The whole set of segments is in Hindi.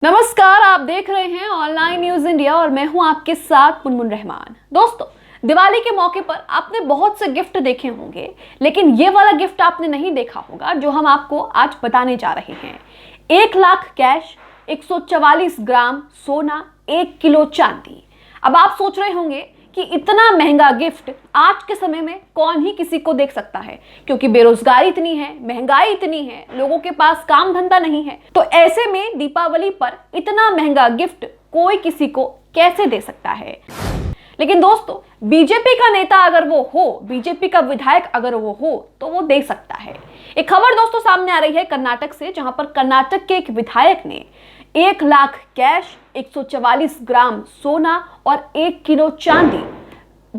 नमस्कार, आप देख रहे हैं ऑनलाइन न्यूज इंडिया और मैं हूं आपके साथ मुनमुन रहमान। दोस्तों, दिवाली के मौके पर आपने बहुत से गिफ्ट देखे होंगे, लेकिन ये वाला गिफ्ट आपने नहीं देखा होगा जो हम आपको आज बताने जा रहे हैं। 1 लाख कैश, 144 ग्राम सोना, 1 किलो चांदी। अब आप सोच रहे होंगे कि इतना महंगा गिफ्ट आज के समय में कौन ही किसी को देख सकता है, क्योंकि बेरोजगारी इतनी है, महंगाई इतनी है, लोगों के पास काम धंधा नहीं है। तो ऐसे में दीपावली पर इतना महंगा गिफ्ट कोई किसी को कैसे दे सकता है। लेकिन दोस्तों, बीजेपी का नेता अगर वो हो, बीजेपी का विधायक अगर वो हो, तो वो दे सकता है। एक खबर दोस्तों सामने आ रही है कर्नाटक से, जहां पर कर्नाटक के एक विधायक ने 1 लाख कैश, 144 ग्राम सोना और 1 किलो चांदी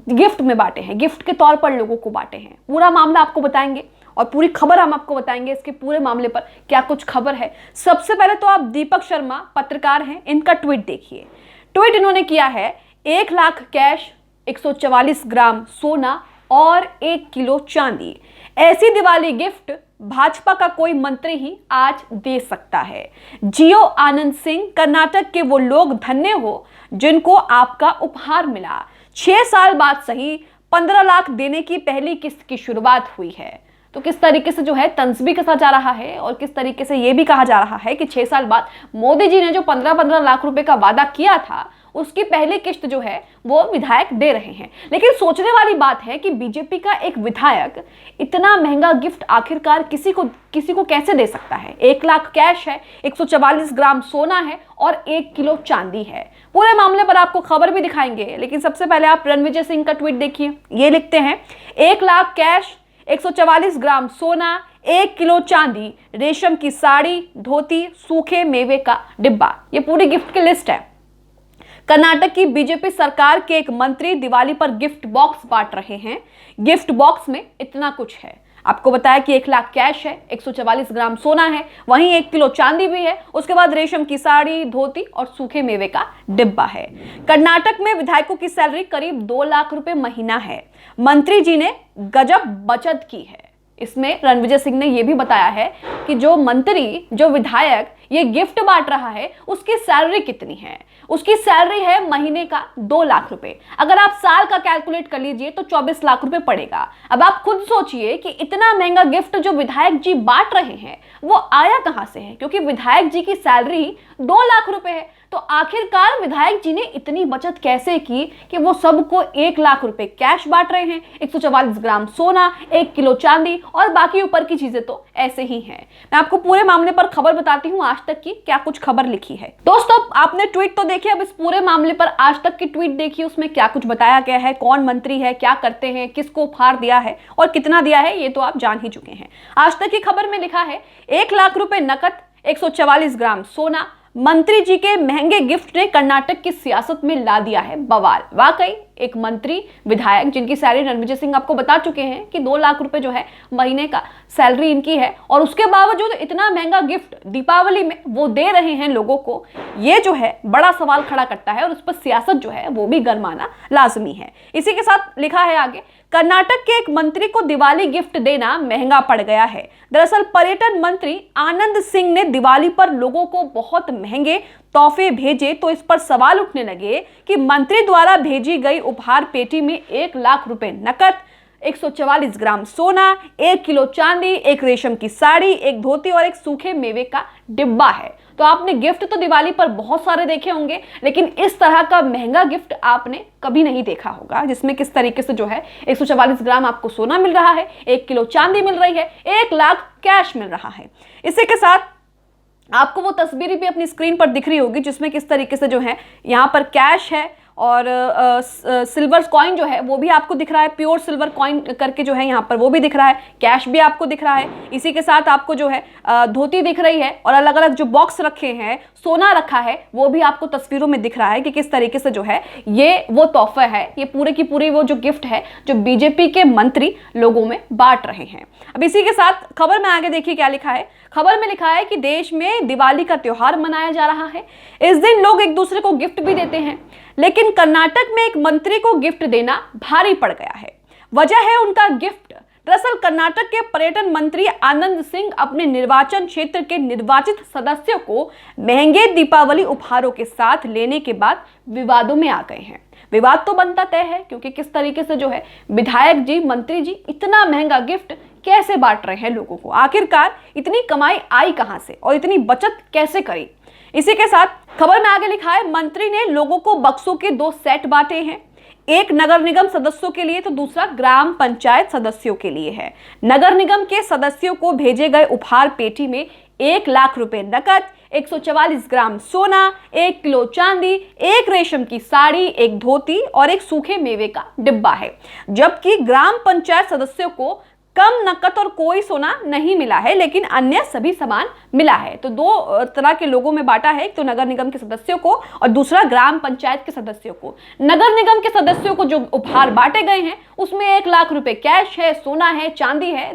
गिफ्ट में बांटे हैं, गिफ्ट के तौर पर लोगों को बांटे हैं। पूरा मामला आपको बताएंगे और पूरी खबर हम आपको बताएंगे, इसके पूरे मामले पर क्या कुछ खबर है। सबसे पहले तो आप दीपक शर्मा पत्रकार हैं, इनका ट्वीट देखिए। ट्वीट इन्होंने किया है, 1 लाख कैश, 144 ग्राम सोना और 1 किलो चांदी। ऐसी दिवाली गिफ्ट भाजपा का कोई मंत्री ही आज दे सकता है। जियो आनंद सिंह, कर्नाटक के वो लोग धन्य हो जिनको आपका उपहार मिला। 6 साल बाद सही 15 लाख देने की पहली किस्त की शुरुआत हुई है। तो किस तरीके से जो है तंज भी कसा जा रहा है और किस तरीके से यह भी कहा जा रहा है कि 6 साल बाद मोदी जी ने जो 15-15 लाख रुपए का वादा किया था, उसकी पहली किस्त जो है वो विधायक दे रहे हैं। लेकिन सोचने वाली बात है कि बीजेपी का एक विधायक इतना महंगा गिफ्ट आखिरकार किसी को कैसे दे सकता है। 1 लाख कैश है, 144 ग्राम सोना है और 1 किलो चांदी है। पूरे मामले पर आपको खबर भी दिखाएंगे, लेकिन सबसे पहले आप रणविजय सिंह का ट्वीट देखिए। ये लिखते हैं, 1 लाख कैश, 144 ग्राम सोना, 1 किलो चांदी, रेशम की साड़ी, धोती, सूखे मेवे का डिब्बा। ये पूरी गिफ्ट की लिस्ट है। कर्नाटक की बीजेपी सरकार के एक मंत्री दिवाली पर गिफ्ट बॉक्स बांट रहे हैं। गिफ्ट बॉक्स में इतना कुछ है। आपको बताया कि 1 लाख कैश है, 144 ग्राम सोना है, वहीं 1 किलो चांदी भी है, उसके बाद रेशम की साड़ी, धोती और सूखे मेवे का डिब्बा है। कर्नाटक में विधायकों की सैलरी करीब 2 लाख रुपए महीना है। मंत्री जी ने गजब बचत की है। इसमें रणविजय सिंह ने यह भी बताया है कि जो मंत्री, जो विधायक ये गिफ्ट बांट रहा है, उसकी सैलरी कितनी है। उसकी सैलरी है महीने का 2 लाख रुपए। अगर आप साल का कैलकुलेट कर लीजिए तो 24 लाख रुपए पड़ेगा। अब आप खुद सोचिए कि इतना महंगा गिफ्ट जो विधायक जी बांट रहे हैं वो आया कहां से है, क्योंकि विधायक जी की सैलरी 2 लाख रुपए है। तो आखिरकार विधायक जी ने इतनी बचत कैसे की कि वो सबको 1 लाख रुपए कैश बांट रहे हैं, 144 ग्राम सोना, 1 किलो चांदी और बाकी ऊपर की चीजें तो ऐसे ही हैं। मैं आपको पूरे मामले पर खबर बताती हूँ, आज तक की क्या कुछ खबर लिखी है। दोस्तों, आपने ट्वीट तो देखिए, अब इस पूरे मामले पर आज तक की ट्वीट देखिए, उसमें क्या कुछ बताया गया है, कौन मंत्री है, क्या करते हैं, किसको उपहार दिया है और कितना दिया है, ये तो आप जान ही चुके हैं। आज तक की खबर में लिखा है, 1 लाख रुपए नकद, 144 ग्राम सोना। मंत्री जी के महंगे गिफ्ट ने कर्नाटक की सियासत में ला दिया है बवाल। वाकई एक मंत्री विधायक जिनकी सैलरी रणविजय सिंह आपको बता चुके हैं कि 2 लाख रुपए जो है महीने का सैलरी इनकी है, और उसके बावजूद इतना महंगा गिफ्ट दीपावली में वो दे रहे हैं लोगों को, ये जो है बड़ा सवाल खड़ा करता है और उस पर सियासत जो है वो भी गरमाना लाजमी है। इसी के साथ लिखा है आगे, कर्नाटक के एक मंत्री को दिवाली गिफ्ट देना महंगा पड़ गया है। दरअसल पर्यटन मंत्री आनंद सिंह ने दिवाली पर लोगों को बहुत महंगे तोहफे भेजे, तो इस पर सवाल उठने लगे कि मंत्री द्वारा भेजी गई उपहार पेटी में 1 लाख रुपए नकद, 144 ग्राम सोना, 1 किलो चांदी, एक रेशम की साड़ी, एक धोती और एक सूखे मेवे का डिब्बा है। तो आपने गिफ्ट तो दिवाली पर बहुत सारे देखे होंगे, लेकिन इस तरह का महंगा गिफ्ट आपने कभी नहीं देखा होगा, जिसमें किस तरीके से जो है 144 ग्राम आपको सोना मिल रहा है, 1 किलो चांदी मिल रही है, 1 लाख कैश मिल रहा है। इसी के साथ आपको वो तस्वीरें भी अपनी स्क्रीन पर दिख रही होगी, जिसमें किस तरीके से जो है यहाँ पर कैश है और सिल्वर कॉइन जो है वो भी आपको दिख रहा है, प्योर सिल्वर कॉइन करके जो है यहाँ पर वो भी दिख रहा है, कैश भी आपको दिख रहा है। इसी के साथ आपको जो है धोती दिख रही है और अलग अलग जो बॉक्स रखे हैं, सोना रखा है, वो भी आपको तस्वीरों में दिख रहा है कि किस तरीके से जो है ये वो तोहफा है, ये पूरे की पूरी वो जो गिफ्ट है जो बीजेपी के मंत्री लोगों में बांट रहे हैं। अब इसी के साथ खबर में आगे देखिए क्या लिखा है। खबर में लिखा है कि देश में दिवाली का त्योहार मनाया जा रहा है। इस दिन लोग एक दूसरे को गिफ्ट भी देते हैं, लेकिन कर्नाटक में एक मंत्री को गिफ्ट देना भारी पड़ गया है। वजह है उनका गिफ्ट दरअसल कर्नाटक के पर्यटन मंत्री आनंद सिंह अपने निर्वाचन क्षेत्र के निर्वाचित सदस्यों को महंगे दीपावली उपहारों के साथ लेने के बाद विवादों में आ गए हैं। विवाद तो बनता तय है, क्योंकि किस तरीके से जो है विधायक जी, मंत्री जी इतना महंगा गिफ्ट कैसे बांट रहे हैं लोगों को। आखिरकार इतनी कमाई आई कहां से और इतनी बचत कैसे करी। इसी के साथ खबर में आगे लिखा है, मंत्री ने लोगों को बक्सों के 2 सेट बांटे हैं। एक नगर निगम सदस्यों के लिए तो दूसरा ग्राम पंचायत सदस्यों के लिए है। नगर निगम के सदस्यों को भेजे गए उपहार पेटी में 1 लाख रुपए नकद, 144 ग्राम सोना, 1 किलो चांदी, 1 रेशम की साड़ी, 1 धोती और 1 सूखे मेवे का डिब्बा है। जबकि ग्राम पंचायत सदस्यों को कम नकद और कोई सोना नहीं मिला है, लेकिन अन्य सभी सामान मिला है। तो 2 तरह के लोगों में बांटा है, एक तो नगर निगम के सदस्यों को और दूसरा ग्राम पंचायत के सदस्यों को। नगर निगम के सदस्यों को जो उपहार बांटे गए हैं उसमें 1 लाख रुपए कैश है, सोना है, चांदी है,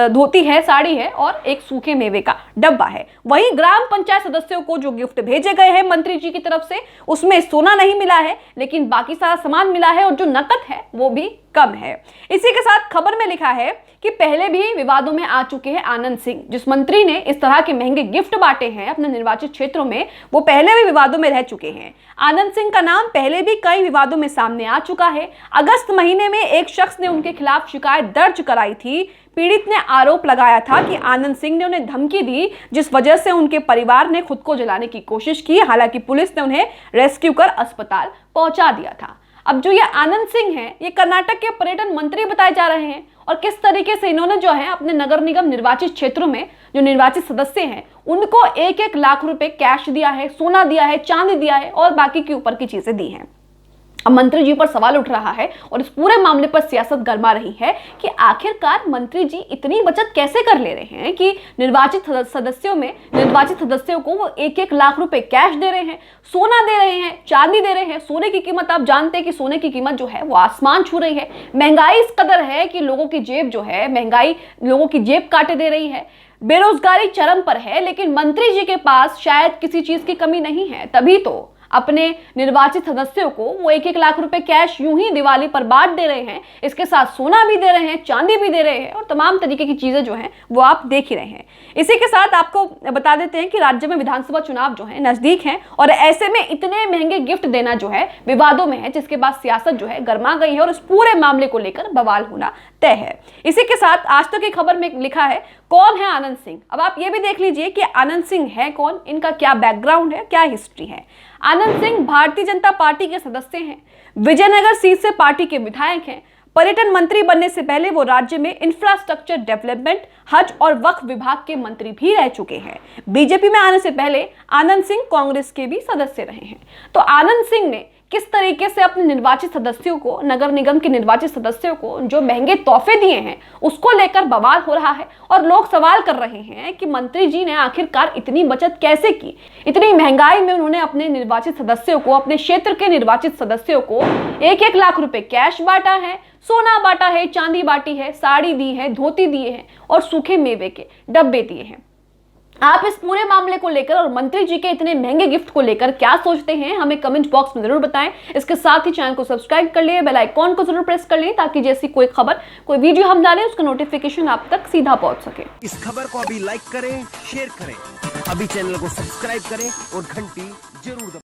धोती है, साड़ी है और 1 सूखे मेवे का डब्बा है। वहीं ग्राम पंचायत सदस्यों को जो गिफ्ट भेजे गए हैं मंत्री जी की तरफ से, उसमें सोना नहीं मिला है, लेकिन बाकी सारा सामान मिला है और जो नकद है वो भी कम है। इसी के साथ खबर में लिखा है कि पहले भी विवादों में आ चुके हैं आनंद सिंह। जिस मंत्री ने इस तरह के महंगे गिफ्ट बांटे हैं अपने निर्वाचित क्षेत्रों में, वो पहले भी विवादों में रह चुके हैं। आनंद सिंह का नाम पहले भी कई विवादों में सामने आ चुका है। अगस्त महीने में एक शख्स ने उनके खिलाफ शिकायत दर्ज कराई थी। पीड़ित ने आरोप लगाया था कि आनंद सिंह ने उन्हें धमकी दी, जिस वजह से उनके परिवार ने खुद को जलाने की कोशिश की। हालांकि पुलिस ने उन्हें रेस्क्यू कर अस्पताल पहुंचा दिया था। अब जो ये आनंद सिंह हैं, ये कर्नाटक के पर्यटन मंत्री बताए जा रहे हैं और किस तरीके से इन्होंने जो है अपने नगर निगम निर्वाचित क्षेत्रों में जो निर्वाचित सदस्य हैं उनको 1-1 लाख रुपए कैश दिया है, सोना दिया है, चांदी दिया है और बाकी के ऊपर की चीजें दी हैं। अब मंत्री जी पर सवाल उठ रहा है और इस पूरे मामले पर सियासत गरमा रही है कि आखिरकार मंत्री जी इतनी बचत कैसे कर ले रहे हैं कि निर्वाचित सदस्यों को वो 1-1 लाख रुपए कैश दे रहे हैं, सोना दे रहे हैं, चांदी दे रहे हैं। सोने की कीमत आप जानते हैं कि सोने की कीमत जो है वो आसमान छू रही है। महंगाई इस कदर है कि लोगों की जेब जो है, महंगाई लोगों की जेब काटे दे रही है। बेरोजगारी चरम पर है, लेकिन मंत्री जी के पास शायद किसी चीज की कमी नहीं है, तभी तो अपने निर्वाचित सदस्यों को वो 1-1 लाख रुपए कैश यूं ही दिवाली पर बांट दे रहे हैं। इसके साथ सोना भी दे रहे हैं, चांदी भी दे रहे हैं और तमाम तरीके की चीजें जो हैं वो आप देख ही रहे हैं। इसी के साथ आपको बता देते हैं कि राज्य में विधानसभा चुनाव जो है नजदीक हैं और ऐसे में इतने महंगे गिफ्ट देना जो है विवादों में है, जिसके बाद सियासत जो है गरमा गई है और इस पूरे मामले को लेकर बवाल होना तय है। इसी के साथ आज तक की खबर में लिखा है, कौन है आनंद सिंह। अब आप ये भी देख लीजिए कि आनंद सिंह है कौन, इनका क्या बैकग्राउंड है, क्या हिस्ट्री है। आनंद सिंह भारतीय जनता पार्टी के सदस्य हैं, विजयनगर सीट से पार्टी के विधायक हैं। पर्यटन मंत्री बनने से पहले वो राज्य में इंफ्रास्ट्रक्चर डेवलपमेंट, हज और वक्फ विभाग के मंत्री भी रह चुके हैं। बीजेपी में आने से पहले आनंद सिंह कांग्रेस के भी सदस्य रहे हैं। तो आनंद सिंह ने किस तरीके से अपने निर्वाचित सदस्यों को, नगर निगम के निर्वाचित सदस्यों को जो महंगे तोहफे दिए हैं उसको लेकर बवाल हो रहा है और लोग सवाल कर रहे हैं कि मंत्री जी ने आखिरकार इतनी बचत कैसे की। इतनी महंगाई में उन्होंने अपने निर्वाचित सदस्यों को, अपने क्षेत्र के निर्वाचित सदस्यों को 1-1 लाख रुपए कैश बांटा है, सोना बांटा है, चांदी बांटी है, साड़ी दी है, धोती दिए हैं और सूखे मेवे के डब्बे दिए हैं। आप इस पूरे मामले को लेकर और मंत्री जी के इतने महंगे गिफ्ट को लेकर क्या सोचते हैं, हमें कमेंट बॉक्स में जरूर बताएं। इसके साथ ही चैनल को सब्सक्राइब कर लिए, बेल आइकॉन को जरूर प्रेस कर लिए ताकि जैसी कोई खबर, कोई वीडियो हम डालें उसका नोटिफिकेशन आप तक सीधा पहुंच सके। इस खबर को अभी लाइक करें, शेयर करें, अभी चैनल को सब्सक्राइब करें और घंटी जरूर दबाएं।